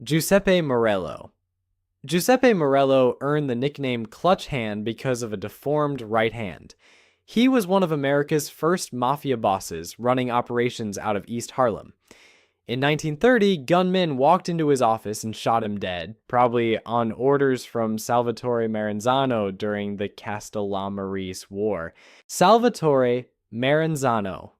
Giuseppe Morello. Giuseppe Morello earned the nickname Clutch Hand because of a deformed right hand. He was one of America's first mafia bosses, running operations out of East Harlem. In 1930, gunmen walked into his office and shot him dead, probably on orders from Salvatore Maranzano during the Castellamarese War. Salvatore Maranzano.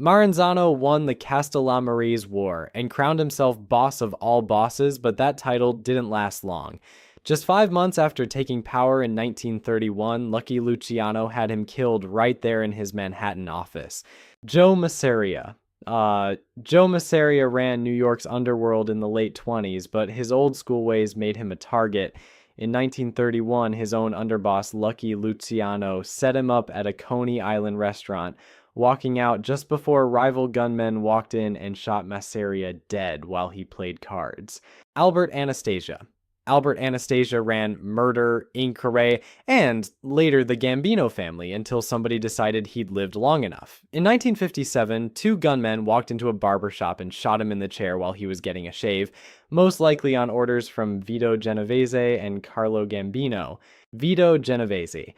Maranzano won the Castellamarese War and crowned himself boss of all bosses, but that title didn't last long. Just 5 months after taking power in 1931, Lucky Luciano had him killed right there in his Manhattan office. Joe Masseria. Joe Masseria ran New York's underworld in the late 20s, but his old school ways made him a target. In 1931, his own underboss, Lucky Luciano, set him up at a Coney Island restaurant, walking out just before rival gunmen walked in and shot Masseria dead while he played cards. Albert Anastasia. Albert Anastasia ran Murder, Inc., and later the Gambino family until somebody decided he'd lived long enough. In 1957, two gunmen walked into a barbershop and shot him in the chair while he was getting a shave, most likely on orders from Vito Genovese and Carlo Gambino. Vito Genovese.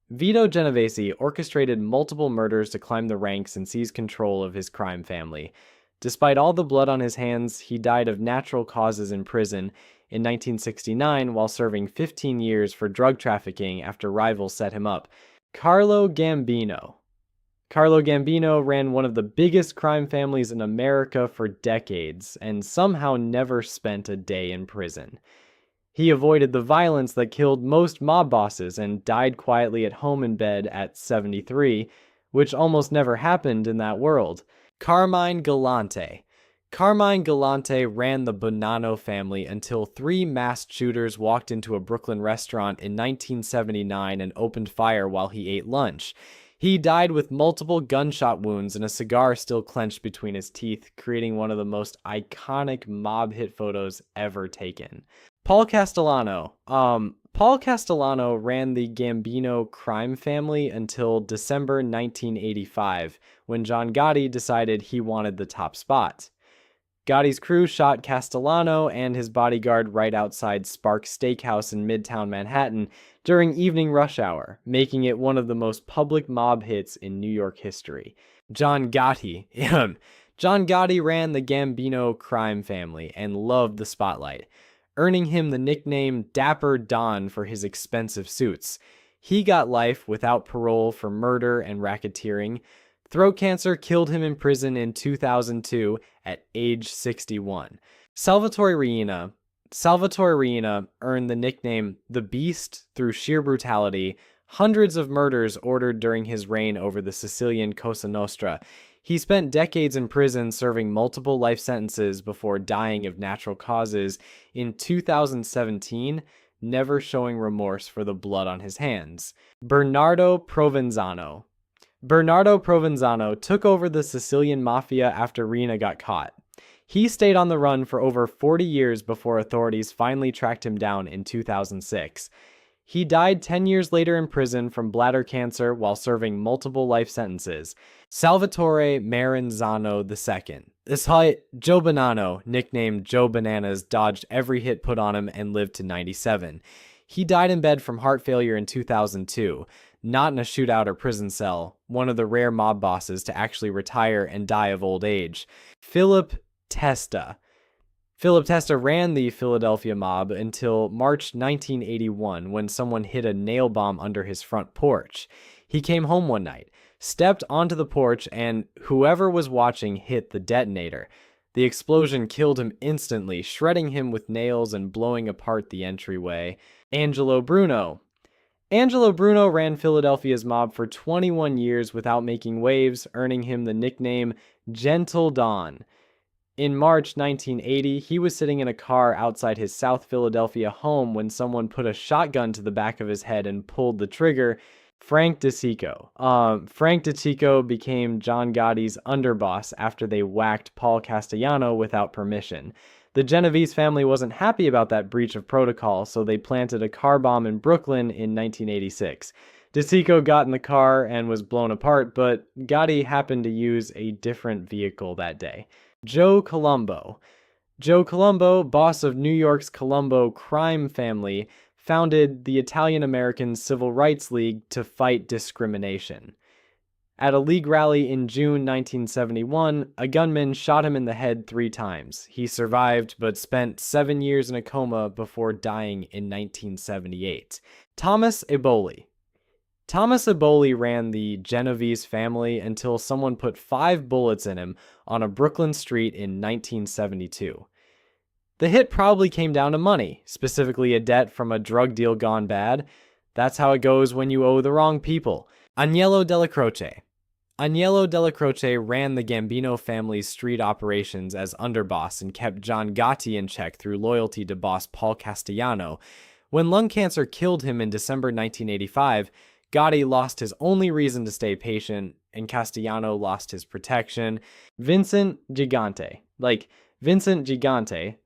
Vito Genovese orchestrated multiple murders to climb the ranks and seize control of his crime family. Despite all the blood on his hands, he died of natural causes in prison in 1969 while serving 15 years for drug trafficking after rivals set him up. Carlo Gambino. Carlo Gambino ran one of the biggest crime families in America for decades and somehow never spent a day in prison. He avoided the violence that killed most mob bosses and died quietly at home in bed at 73, which almost never happened in that world. Carmine Galante. Carmine Galante ran the Bonanno family until three masked shooters walked into a Brooklyn restaurant in 1979 and opened fire while he ate lunch. He died with multiple gunshot wounds and a cigar still clenched between his teeth, creating one of the most iconic mob hit photos ever taken. Paul Castellano. Paul Castellano ran the Gambino crime family until December 1985, when John Gotti decided he wanted the top spot. Gotti's crew shot Castellano and his bodyguard right outside Sparks Steakhouse in Midtown Manhattan during evening rush hour, making it one of the most public mob hits in New York history. John Gotti. John Gotti ran the Gambino crime family and loved the spotlight, earning him the nickname Dapper Don for his expensive suits. He got life without parole for murder and racketeering. Throat cancer killed him in prison in 2002 at age 61. Salvatore Riina earned the nickname The Beast through sheer brutality, hundreds of murders ordered during his reign over the Sicilian Cosa Nostra. He spent decades in prison serving multiple life sentences before dying of natural causes in 2017, never showing remorse for the blood on his hands. Bernardo Provenzano. Bernardo Provenzano took over the Sicilian Mafia after Riina got caught. He stayed on the run for over 40 years before authorities finally tracked him down in 2006. He died 10 years later in prison from bladder cancer while serving multiple life sentences. Salvatore Maranzano II. Joe Bonanno, nicknamed Joe Bananas, dodged every hit put on him and lived to 97. He died in bed from heart failure in 2002, not in a shootout or prison cell, one of the rare mob bosses to actually retire and die of old age. Philip Testa. Philip Testa ran the Philadelphia mob until March 1981 when someone hid a nail bomb under his front porch. He came home one night, stepped onto the porch, and whoever was watching hit the detonator. The explosion killed him instantly, shredding him with nails and blowing apart the entryway. Angelo Bruno. Angelo Bruno ran Philadelphia's mob for 21 years without making waves, earning him the nickname Gentle Don. In March 1980, he was sitting in a car outside his South Philadelphia home when someone put a shotgun to the back of his head and pulled the trigger. Frank DeCicco. Frank DeCicco became John Gotti's underboss after they whacked Paul Castellano without permission. The Genovese family wasn't happy about that breach of protocol, so they planted a car bomb in Brooklyn in 1986. DeCicco got in the car and was blown apart, but Gotti happened to use a different vehicle that day. Joe Colombo. Joe Colombo, boss of New York's Colombo crime family, founded the Italian-American Civil Rights League to fight discrimination. At a league rally in June 1971, a gunman shot him in the head 3 times. He survived, but spent 7 years in a coma before dying in 1978. Thomas Eboli. Thomas Eboli ran the Genovese family until someone put 5 bullets in him on a Brooklyn street in 1972. The hit probably came down to money, specifically a debt from a drug deal gone bad. That's how it goes when you owe the wrong people. Agnello Della Croce. Agnello Della Croce ran the Gambino family's street operations as underboss and kept John Gotti in check through loyalty to boss Paul Castellano. When lung cancer killed him in December 1985, Gotti lost his only reason to stay patient, and Castellano lost his protection. Vincent Gigante,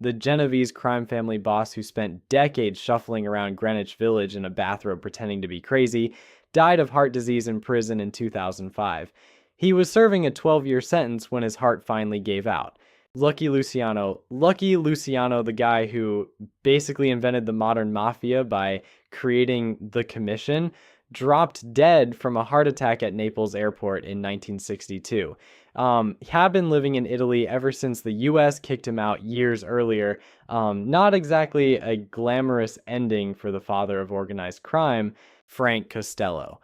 the Genovese crime family boss who spent decades shuffling around Greenwich Village in a bathrobe pretending to be crazy, died of heart disease in prison in 2005. He was serving a 12-year sentence when his heart finally gave out. Lucky Luciano, the guy who basically invented the modern mafia by creating the commission, dropped dead from a heart attack at Naples airport in 1962. He had been living in Italy ever since the US kicked him out years earlier. Not exactly a glamorous ending for the father of organized crime, Frank Costello.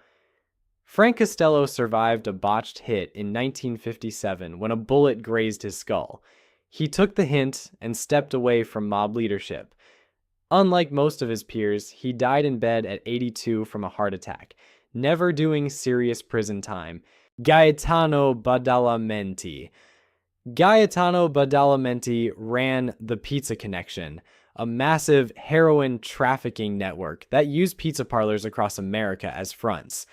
Frank Costello survived a botched hit in 1957 when a bullet grazed his skull. He took the hint and stepped away from mob leadership. Unlike most of his peers, he died in bed at 82 from a heart attack, never doing serious prison time. Gaetano Badalamenti. Gaetano Badalamenti ran the Pizza Connection, a massive heroin trafficking network that used pizza parlors across America as fronts.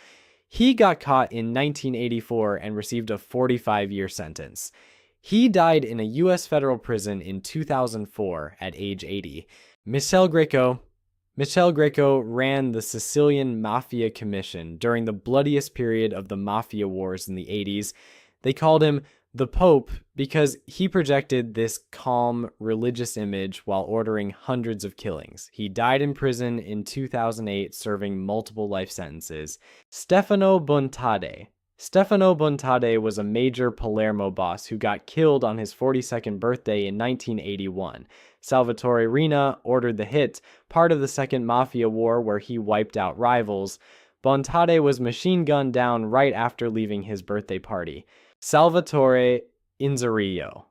He got caught in 1984 and received a 45-year sentence. He died in a U.S. federal prison in 2004 at age 80. Michel Greco ran the Sicilian Mafia Commission during the bloodiest period of the Mafia Wars in the 80s. They called him the Pope because he projected this calm, religious image while ordering hundreds of killings. He died in prison in 2008, serving multiple life sentences. Stefano Bontade was a major Palermo boss who got killed on his 42nd birthday in 1981. Salvatore Rina ordered the hit, part of the Second Mafia War where he wiped out rivals. Bontade was machine gunned down right after leaving his birthday party. Salvatore Inzerillo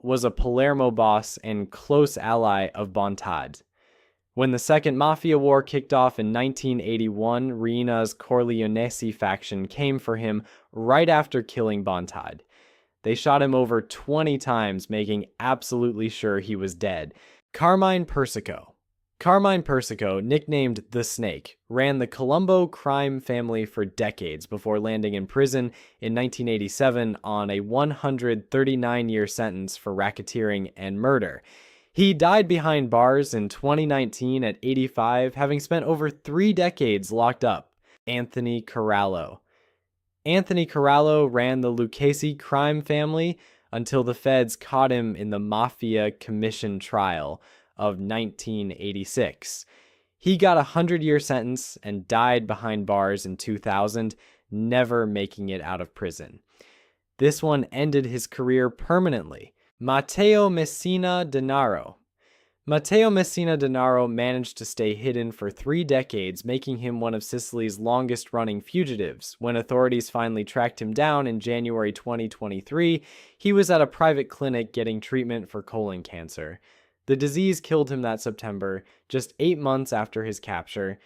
was a Palermo boss and close ally of Bontade. When the Second Mafia War kicked off in 1981, Rina's Corleonesi faction came for him right after killing Bontade. They shot him over 20 times, making absolutely sure he was dead. Carmine Persico, nicknamed the Snake, ran the Colombo crime family for decades before landing in prison in 1987 on a 139-year sentence for racketeering and murder. He died behind bars in 2019 at 85, having spent over 3 decades locked up. Anthony Corallo ran the Lucchese crime family until the feds caught him in the Mafia Commission trial of 1986. He got a 100-year sentence and died behind bars in 2000, never making it out of prison. This one ended his career permanently. Matteo Messina Denaro managed to stay hidden for 3 decades, making him one of Sicily's longest-running fugitives. When authorities finally tracked him down in January 2023, he was at a private clinic getting treatment for colon cancer. The disease killed him that September, just 8 months after his capture.